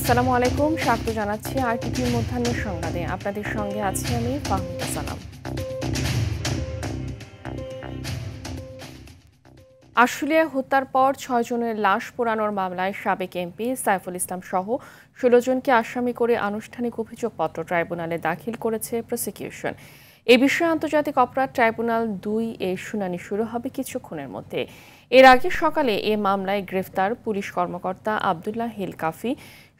আসসালামু আলাইকুম, স্বাগত জানাচ্ছি আরটিভির মধ্যাহ্নের সংবাদে। আপনাদের সঙ্গে আছি আমি ফাহমিদা সালাম। আশুলিয়ায় হত্যার পর ৬ জনের লাশ পোড়ানোর মামলায় সাবেক এমপি সাইফুল ইসলাম সহ ১৬ জনকে আসামি করে আনুষ্ঠানিক অভিযোগপত্র ট্রাইব্যুনালে দাখিল করেছে প্রসিকিউশন। এ বিষয়ে আন্তর্জাতিক অপরাধ ট্রাইব্যুনাল ২ এর শুনানি শুরু হবে কিছুক্ষণের মধ্যে। এর আগে সকালে এ মামলায় গ্রেফতার পুলিশ কর্মকর্তা আবদুল্লাহ হিল কাফি,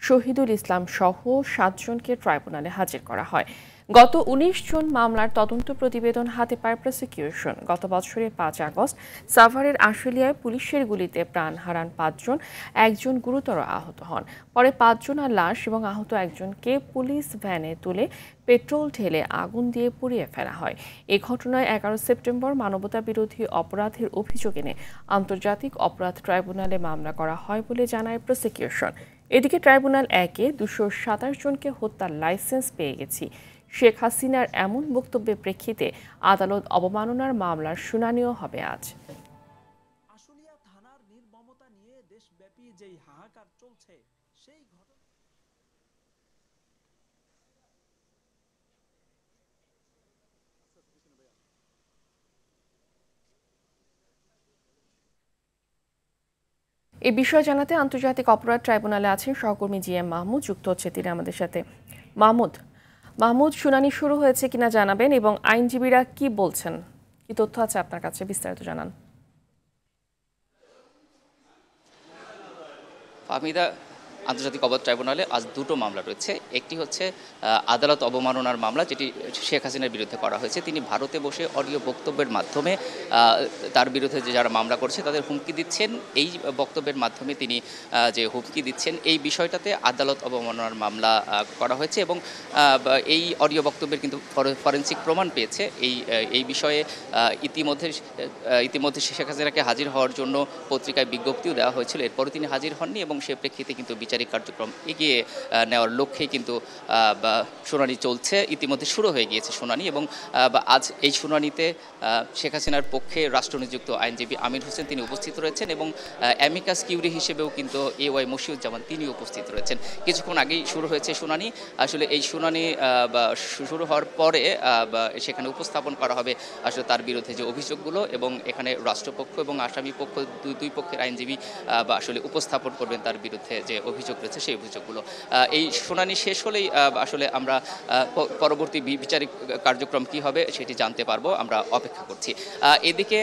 শহীদুল ইসলাম সহ ৭ জনকে ট্রাইব্যুনালে হাজির করা হয়। গত ১৯ জুন মামলার তদন্ত প্রতিবেদন হাতে পায় প্রসিকিউশন। গত বছরের ৫ আগস্ট সাভারের আশুলিয়ায় পুলিশের গুলিতে প্রাণ হারান ৫ জন, একজন গুরুতর আহত হন। পরে ৫ জনের লাশ এবং আহত একজনকে পুলিশ ভ্যানে তুলে পেট্রোল ঢেলে আগুন দিয়ে পুড়িয়ে ফেলা হয়। এ ঘটনায় ১১ সেপ্টেম্বর মানবতাবিরোধী অপরাধের অভিযোগ এনে আন্তর্জাতিক অপরাধ ট্রাইব্যুনালে মামলা করা হয় বলে জানায় প্রসিকিউশন। এদিকে ট্রাইব্যুনাল ১-এ ২২৭ জনকে হত্যার লাইসেন্স পেয়ে গেছি। শেখ হাসিনার এমন বক্তব্যের প্রেক্ষিতে আদালত অবমাননার মামলার শুনানিও হবে আজ। আশুলিয়া থানার নির্মমতা নিয়ে দেশব্যাপী যেই হাহাকার চলছে সেই ঘটনা এই বিষয়ে জানাতে আন্তর্জাতিক অপরাধ ট্রাইব্যুনালে আছেন সহকর্মী জিএম মাহমুদ, যুক্ত হচ্ছে তিনি আমাদের সাথে। মাহমুদ, শুনানি শুরু হয়েছে কিনা জানাবেন এবং আইনজীবীরা কি বলছেন, কি তথ্য আছে আপনার কাছে, বিস্তারিত জানান। ফাহমিদা, আন্তর্জাতিক অপরাধ ট্রাইব্যুনালে আজ দুটো মামলা রয়েছে। একটি হচ্ছে আদালত অবমাননার মামলা, যেটি শেখ হাসিনার বিরুদ্ধে করা হয়েছে। তিনি ভারতে বসে অডিও বক্তব্যের মাধ্যমে তার বিরুদ্ধে যে যারা মামলা করছে তাদের হুমকি দিচ্ছেন। এই বক্তব্যের মাধ্যমে তিনি যে হুমকি দিচ্ছেন, এই বিষয়টাতে আদালত অবমাননার মামলা করা হয়েছে এবং এই অডিও বক্তব্যের কিন্তু ফরেনসিক প্রমাণ পেয়েছে। এই বিষয়ে ইতিমধ্যে শেখ হাসিনাকে হাজির হওয়ার জন্য পত্রিকায় বিজ্ঞপ্তিও দেওয়া হয়েছিল। এরপরে তিনি হাজির হননি এবং সে প্রেক্ষিতে কিন্তু বিচারিক কার্যক্রম এগিয়ে নেওয়ার লক্ষ্যেই কিন্তু শুনানি চলছে। ইতিমধ্যে শুরু হয়ে গিয়েছে শুনানি এবং আজ এই শুনানিতে শেখ হাসিনার পক্ষে রাষ্ট্রনিযুক্ত আইনজীবী আমির হোসেন তিনি উপস্থিত রয়েছেন এবং অ্যামিকাস কিউরি হিসেবেও কিন্তু এওয়াই মশিউজ্জামান তিনি উপস্থিত রয়েছেন। কিছুক্ষণ আগেই শুরু হয়েছে শুনানি। আসলে এই শুনানি শুরু হওয়ার পরে সেখানে উপস্থাপন করা হবে আসলে তার বিরুদ্ধে যে অভিযোগগুলো এবং এখানে রাষ্ট্রপক্ষ এবং আসামি পক্ষ দুই পক্ষের আইনজীবী আসলে উপস্থাপন করবেন তার বিরুদ্ধে যে অভিযোগ রয়েছে সেই অভিযোগগুলো। এই শুনানি শেষ হলেই আসলে আমরা পরবর্তী বিচারিক কার্যক্রম কি হবে সেটি জানতে পারবো। আমরা অপেক্ষা করছি। এদিকে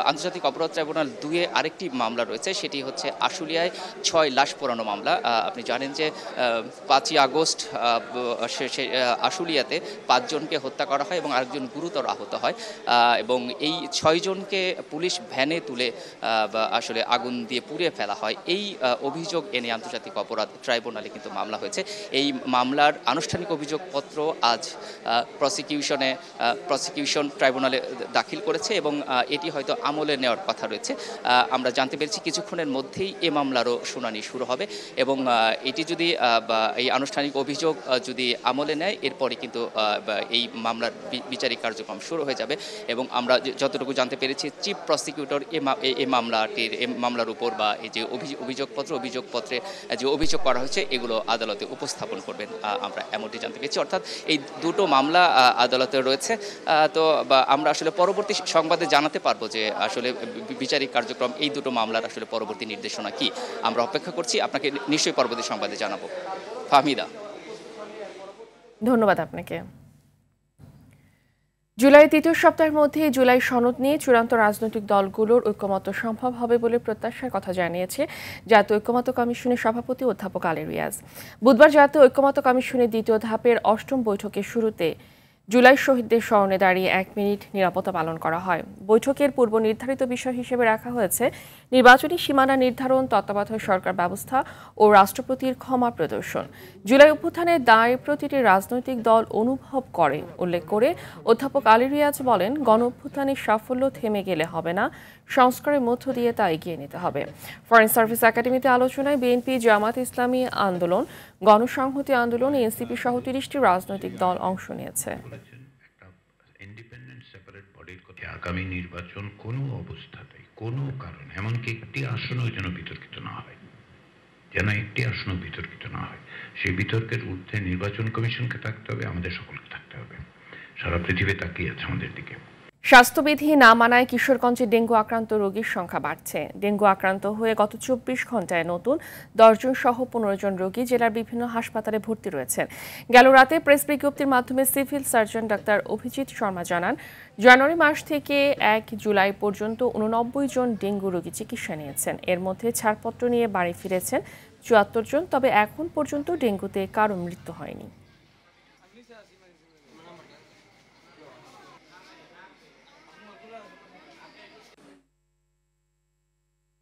আন্তর্জাতিক অপরাধ ট্রাইব্যুনাল ২-এ আরেকটি মামলা রয়েছে, সেটি হচ্ছে আশুলিয়ায় ৬ লাশ পোড়ানো মামলা। আপনি জানেন যে ৫ই আগস্ট আশুলিয়াতে ৫ জনকে হত্যা করা হয় এবং আরেকজন গুরুতর আহত হয় এবং এই ৬ জনকে পুলিশ ভ্যানে তুলে আসলে আগুন দিয়ে পুড়িয়ে ফেলা হয়। এই অভিযোগ এনে আন্তর্জাতিক অপরাধ ট্রাইব্যুনালে কিন্তু মামলা হয়েছে। এই মামলার আনুষ্ঠানিক অভিযোগপত্র আজ প্রসিকিউশন ট্রাইব্যুনালে দাখিল করেছে এবং এটি হয়তো আমলে নেওয়ার কথা রয়েছে। আমরা জানতে পেরেছি কিছুক্ষণের মধ্যেই এ মামলারও শুনানি শুরু হবে এবং এটি যদি এই আনুষ্ঠানিক অভিযোগ যদি আমলে নেয় এরপরে কিন্তু এই মামলার বিচারিক কার্যক্রম শুরু হয়ে যাবে এবং আমরা যতটুকু জানতে পেরেছি চিফ প্রসিকিউটর এই মামলার উপর বা এই যে অভিযোগপত্রে যে অভিযোগ করা হয়েছে এগুলো আদালতে উপস্থাপন করবেন, আমরা এমনটি জানতে পেরেছি। অর্থাৎ এই দুটো মামলা আদালতে রয়েছে। তো আমরা আসলে পরবর্তী সংবাদে জানাতে পারবো যে আসলে বিচারিক কার্যক্রম এই দুটো মামলার আসলে পরবর্তী নির্দেশনা কি। আমরা অপেক্ষা করছি, আপনাকে নিশ্চয়ই পরবর্তী সংবাদে জানাবো। ফাহমিদা, ধন্যবাদ আপনাকে। জুলাই তৃতীয় সপ্তাহের মধ্যে জুলাই সনদ নিয়ে চূড়ান্ত রাজনৈতিক দলগুলোর ঐকমত্য সম্ভব হবে বলে প্রত্যাশার কথা জানিয়েছে জাতীয় ঐকমত্য কমিশনের সভাপতি অধ্যাপক আলী রিয়াজ। বুধবার জাতীয় ঐকমত্য কমিশনের দ্বিতীয় ধাপের ৮ম বৈঠকের শুরুতে জুলাই শহীদদের স্মরণে দাঁড়িয়ে ১ মিনিট নীরবতা পালন করা হয়। বৈঠকের পূর্ব নির্ধারিত বিষয় হিসেবে রাখা হয়েছে নির্বাচনী সীমানা নির্ধারণ, তত্ত্বাবধায়ক সরকার ব্যবস্থা ও রাষ্ট্রপতির ক্ষমা প্রদর্শন। জুলাই অভ্যুত্থানের দায় প্রতিটি রাজনৈতিক দল অনুভব করে উল্লেখ করে অধ্যাপক আলী রিয়াজ বলেন, গণ অভ্যুত্থানের সাফল্য থেমে গেলে হবে না, সংস্কারের মধ্য দিয়ে তা এগিয়ে নিতে হবে। ফরেন সার্ভিস একাডেমিতে আলোচনায় বিএনপি, জামাত ইসলামী আন্দোলন, গণসংহতি আন্দোলন, এনসিপি সহ ৩০টি রাজনৈতিক দল অংশ নিয়েছে। আগামী নির্বাচন কোনো অবস্থাতেই কোনো কারণ এমনকি একটি আসনও যেন বিতর্কিত না হয়। যেন একটি আসন বিতর্কিত না হয়। সেই বিতর্কের ঊর্ধ্বে নির্বাচন কমিশনকে থাকতে হবে, আমাদের সকলকে থাকতে হবে। সারা পৃথিবী তাকিয়ে আছে আমাদের দিকে। স্বাস্থ্যবিধি না মানায় কিশোরগঞ্জে ডেঙ্গু আক্রান্ত রোগীর সংখ্যা বাড়ছে। ডেঙ্গু আক্রান্ত হয়ে গত 24 ঘন্টায় নতুন 10 জন সহ 15 জন রোগী জেলার বিভিন্ন হাসপাতালে ভর্তি রয়েছেন। গেল রাতে প্রেস বিজ্ঞপ্তির মাধ্যমে civil surgeon doctor Abhijit Sharma জানান, জানুয়ারি মাস থেকে 1 জুলাই পর্যন্ত 89 জন ডেঙ্গু রোগী চিকিৎসা নিয়েছেন। এর মধ্যে ছাড়পত্র নিয়ে বাড়ি ফিরেছেন 74 জন। তবে এখন পর্যন্ত ডেঙ্গুতে কারো মৃত্যু হয়নি।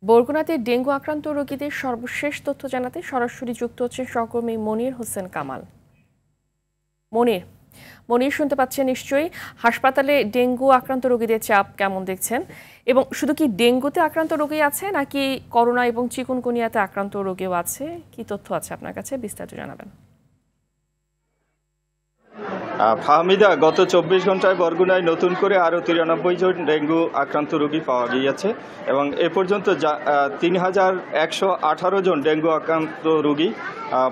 বরগুনাতে ডেঙ্গু আক্রান্ত রোগীদের সর্বশেষ তথ্য জানাতে সরাসরি যুক্ত হচ্ছেন সহকর্মী মনির হোসেন কামাল। মনির শুনতে পাচ্ছেন নিশ্চয়ই। হাসপাতালে ডেঙ্গু আক্রান্ত রোগীদের চাপ কেমন দেখছেন, এবং শুধু কি ডেঙ্গুতে আক্রান্ত রোগী আছে নাকি করোনা এবং চিকুনগুনিয়াতে আক্রান্ত রোগীও আছে? কি তথ্য আছে আপনার কাছে, বিস্তারিত জানাবেন। ফাহমিদা, গত 24 ঘন্টায় বরগুনায় নতুন করে আরও 93 জন ডেঙ্গু আক্রান্ত রোগী পাওয়া গিয়েছে এবং এ পর্যন্ত 3118 জন ডেঙ্গু আক্রান্ত রোগী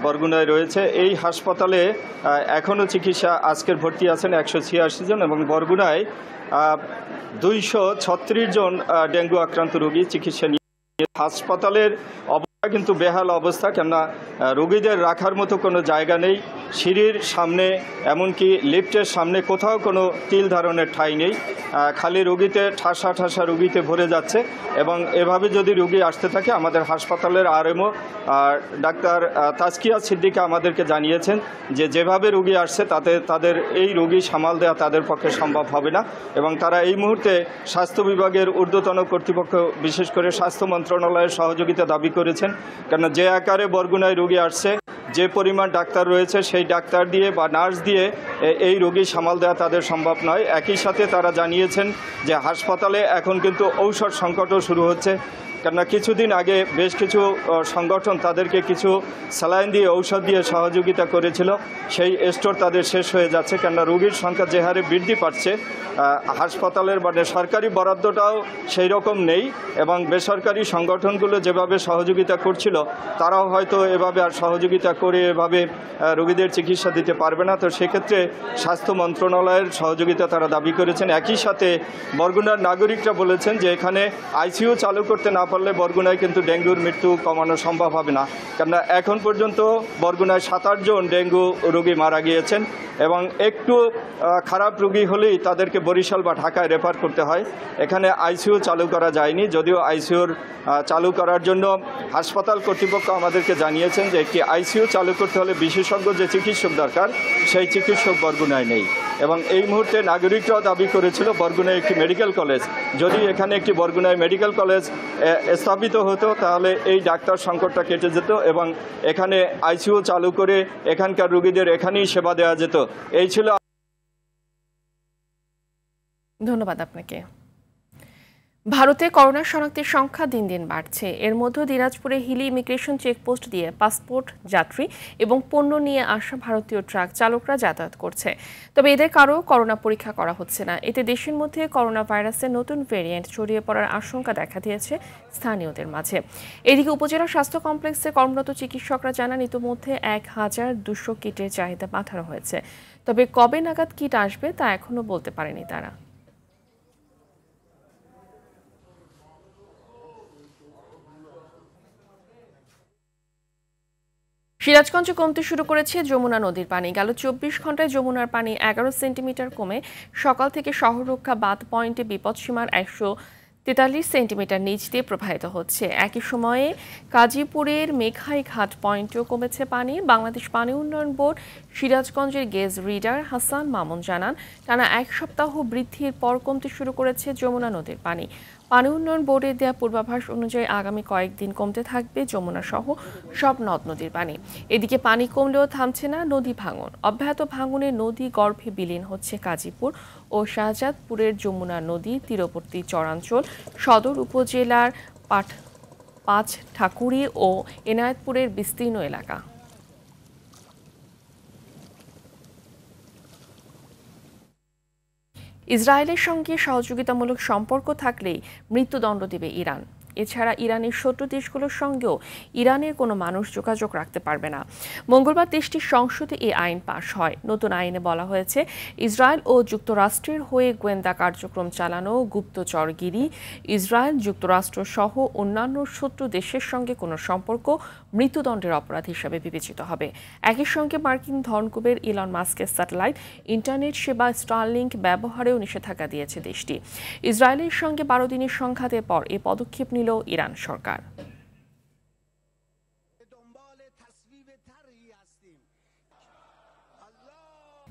বরগুনায় রয়েছে। এই হাসপাতালে এখনও চিকিৎসা আজকের ভর্তি আছেন 186 জন এবং বরগুনায় 236 জন ডেঙ্গু আক্রান্ত রোগী চিকিৎসা নিয়ে। হাসপাতালের অবস্থা কিন্তু বেহাল অবস্থা, কেননা রোগীদের রাখার মতো কোনো জায়গা নেই। সিঁড়ির সামনে, এমনকি লিফটের সামনে কোথাও কোনো তিল ধারণের ঠাঁই নেই। খালি রোগীতে ঠাসা রোগীতে ভরে যাচ্ছে এবং এভাবে যদি রোগী আসতে থাকে, আমাদের হাসপাতালের আরএমও ডাক্তার তাজকিয়া সিদ্দিকা আমাদেরকে জানিয়েছেন যে যেভাবে রোগী আসছে তাতে তাদের এই রোগী সামাল দেওয়া তাদের পক্ষে সম্ভব হবে না এবং তারা এই মুহূর্তে স্বাস্থ্য বিভাগের ঊর্ধ্বতন কর্তৃপক্ষ, বিশেষ করে স্বাস্থ্য মন্ত্রণালয়ের সহযোগিতা দাবি করেছেন। কেন যে আকারে বরগুনায় রোগী আসছে, যে পরিমাণ ডাক্তার রয়েছে, সেই ডাক্তার দিয়ে বা নার্স দিয়ে এই রোগী সামাল দেওয়া তাদের সম্ভব নয়। একই সাথে তারা জানিয়েছেন যে হাসপাতালে এখন কিন্তু ঔষধ সংকটও শুরু হচ্ছে, কেননা কিছুদিন আগে বেশ কিছু সংগঠন তাদেরকে কিছু স্যালাইন দিয়ে, ঔষধ দিয়ে সহযোগিতা করেছিল। সেই স্টোর তাদের শেষ হয়ে যাচ্ছে, কেননা রোগীর সংখ্যা যে হারে বৃদ্ধি পাচ্ছে, হাসপাতালের মানে সরকারি বরাদ্দটাও সেই রকম নেই এবং বেসরকারি সংগঠনগুলো যেভাবে সহযোগিতা করছিল, তারাও হয়তো এভাবে আর সহযোগিতা করে এভাবে রোগীদের চিকিৎসা দিতে পারবে না। তো সেক্ষেত্রে স্বাস্থ্য মন্ত্রণালয়ের সহযোগিতা তারা দাবি করেছেন। একই সাথে বরগুনার নাগরিকরা বলেছেন যে এখানে আইসিইউ চালু করতে না পারলে বরগুনায় কিন্তু ডেঙ্গুর মৃত্যু কমানো সম্ভব হবে না, কেননা এখন পর্যন্ত বরগুনায় 27 জন ডেঙ্গু রোগী মারা গিয়েছেন এবং একটু খারাপ রোগী হলেই তাদেরকে বরিশাল বা ঢাকায় রেফার করতে হয়। এখানে আইসিইউ চালু করা যায়নি, যদিও আইসিইউর চালু করার জন্য হাসপাতাল কর্তৃপক্ষ আমাদেরকে জানিয়েছেন যে একটি আইসিইউ চালু করতে হলে বিশেষজ্ঞ যে চিকিৎসক দরকার, সেই চিকিৎসক বরগুনায় নেই এবং এই মুহূর্তে নাগরিকরাও দাবি করেছিল বরগুনায় একটি মেডিকেল কলেজ, যদি এখানে একটি বরগুনায় মেডিকেল কলেজ স্থাপিত হতো তাহলে এই ডাক্তার সংকটটা কেটে যেত এবং এখানে আইসিইউ চালু করে এখানকার রোগীদের এখানেই সেবা দেওয়া যেত। এই ছিল। ধন্যবাদ আপনাকে। ভারতে করোনা শনাক্তের সংখ্যা দিন দিন বাড়ছে। এর মধ্যে দিনাজপুরে হিলি ইমিগ্রেশন চেকপোস্ট দিয়ে পাসপোর্ট, যাত্রী এবং পণ্য নিয়ে আসা ভারতীয় ট্রাক চালকরা যাতায়াত করছে। তবে এদের কারো করোনা পরীক্ষা করা হচ্ছে না। এতে দেশের মধ্যে করোনা ভাইরাসের নতুন ভেরিয়েন্ট ছড়িয়ে পড়ার আশঙ্কা দেখা দিয়েছে স্থানীয়দের মাঝে। এদিকে উপজেলা স্বাস্থ্য কমপ্লেক্সে কর্মরত চিকিৎসকরা জানান ইতিমধ্যে 1200 কিটের চাহিদা পাঠানো হয়েছে। তবে কবে নাগাদ কিট আসবে তা এখনো বলতে পারেনি তারা। সিরাজগঞ্জে কমতে শুরু করেছে যমুনা নদীর পানি। গেল 24 ঘন্টায় যমুনার পানি 11 সেন্টিমিটার কমে সকাল থেকে শহররক্ষা বাঁধ পয়েন্টে বিপদসীমার 143 সেন্টিমিটার নিচ দিয়ে প্রবাহিত হচ্ছে। একই সময়ে কাজীপুরের মেঘাই ঘাট পয়েন্টেও কমেছে পানি। বাংলাদেশ পানি উন্নয়ন বোর্ড সিরাজগঞ্জের গেজ রিডার হাসান মামুন জানান, টানা 1 সপ্তাহ বৃদ্ধির পর কমতে শুরু করেছে যমুনা নদীর পানি। পানি উন্নয়ন বোর্ডের দেয়া পূর্বাভাস অনুযায়ী আগামী কয়েকদিন কমতে থাকবে যমুনা সহ সব নদ নদীর পানি। এদিকে পানি কমলেও থামছে না নদী ভাঙন। অব্যাহত ভাঙনে নদী গর্ভে বিলীন হচ্ছে কাজীপুর ও শাহজাদপুরের যমুনা নদী তীরবর্তী চরাঞ্চল, সদর উপজেলার পাঁচ ঠাকুরি ও এনায়েতপুরের বিস্তীর্ণ এলাকা। ইসরায়েলের সঙ্গে সহযোগিতামূলক সম্পর্ক থাকলেই মৃত্যুদণ্ড দেবে ইরান। এছাড়া ইরানের শত্রু দেশগুলোর সঙ্গেও ইরানের কোনো মানুষ যোগাযোগ রাখতে পারবে না। মঙ্গলবার দেশটির সংসদে এই আইন পাশ হয়। নতুন আইনে বলা হয়েছে, ইসরায়েল ও যুক্তরাষ্ট্রের হয়ে গোয়েন্দা কার্যক্রম চালানো, গুপ্তচরগিরি, ইসরায়েল যুক্তরাষ্ট্র সহ অন্যান্য শত্রু দেশের সঙ্গে কোনো সম্পর্ক মৃত্যুদণ্ডের অপরাধ হিসাবে বিবেচিত হবে। একই সঙ্গে মার্কিন ধনকুবের ইলন মাস্কের স্যাটেলাইট ইন্টারনেট সেবা স্টারলিংক ব্যবহারেও নিষেধাজ্ঞা দিয়েছে দেশটি। ইসরায়েলের সঙ্গে 12 দিনের সংঘাতের পর এ পদক্ষেপ নিল ইরান সরকার।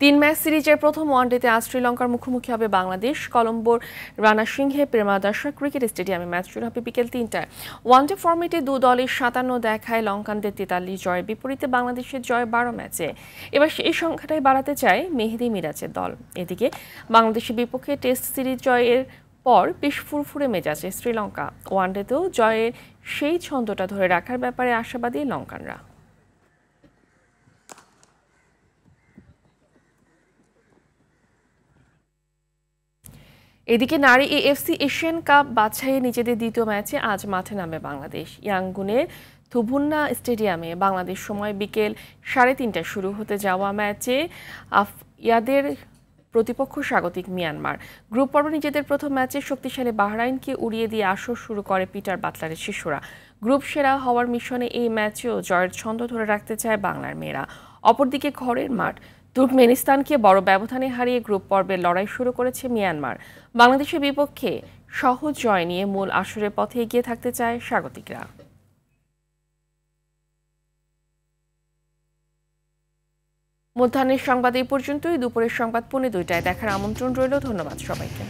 3 ম্যাচ সিরিজের প্রথম ওয়ানডেতে আজ শ্রীলঙ্কার মুখোমুখি হবে বাংলাদেশ। কলম্বোর রানা সিংহে প্রেমাদাসা ক্রিকেট স্টেডিয়ামে ম্যাচ শুরু হবে বিকেল 3টায়। ওয়ানডে ফরম্যাটে দু দলের 57 দেখায় লঙ্কানদের 43 জয়ের বিপরীতে বাংলাদেশের জয় 12 ম্যাচে। এবার এই সংখ্যাটাই বাড়াতে চায় মেহেদী মিরাজের দল। এদিকে বাংলাদেশের বিপক্ষে টেস্ট সিরিজ জয়ের পর বেশ ফুরফুরে মেজাজে শ্রীলঙ্কা। ওয়ানডেতেও জয়ের সেই ছন্দটা ধরে রাখার ব্যাপারে আশাবাদী লঙ্কানরা। এদিকে নারী এএফসি এশিয়ান কাপ বাছাইয়ে নিজেদের দ্বিতীয় ম্যাচে আজ মাঠে নামবে বাংলাদেশ। ইয়াঙ্গুনের থুবুন্না স্টেডিয়ামে বাংলাদেশ সময় বিকেল 3:30টায় শুরু হতে যাওয়া ম্যাচে ইয়াদের প্রতিপক্ষ স্বাগতিক মিয়ানমার। গ্রুপ পর্বে নিজেদের প্রথম ম্যাচে শক্তিশালী বাহরাইনকে উড়িয়ে দিয়ে আসর শুরু করে পিটার বাটলারের শিশুরা। গ্রুপ সেরা হওয়ার মিশনে এই ম্যাচেও জয়ের ছন্দ ধরে রাখতে চায় বাংলার মেয়েরা। অপরদিকে ঘরের মাঠ তুর্কমেনিস্তানকে বড় ব্যবধানে হারিয়ে গ্রুপ পর্বের লড়াই শুরু করেছে মিয়ানমার। বাংলাদেশের বিপক্ষে সহজ জয় নিয়ে মূল আসরের পথে এগিয়ে থাকতে চায় স্বাগতিকরা। মধ্যাহ্নের সংবাদ এই পর্যন্তই। দুপুরের সংবাদ 2:45টায় দেখার আমন্ত্রণ রইল। ধন্যবাদ সবাইকে।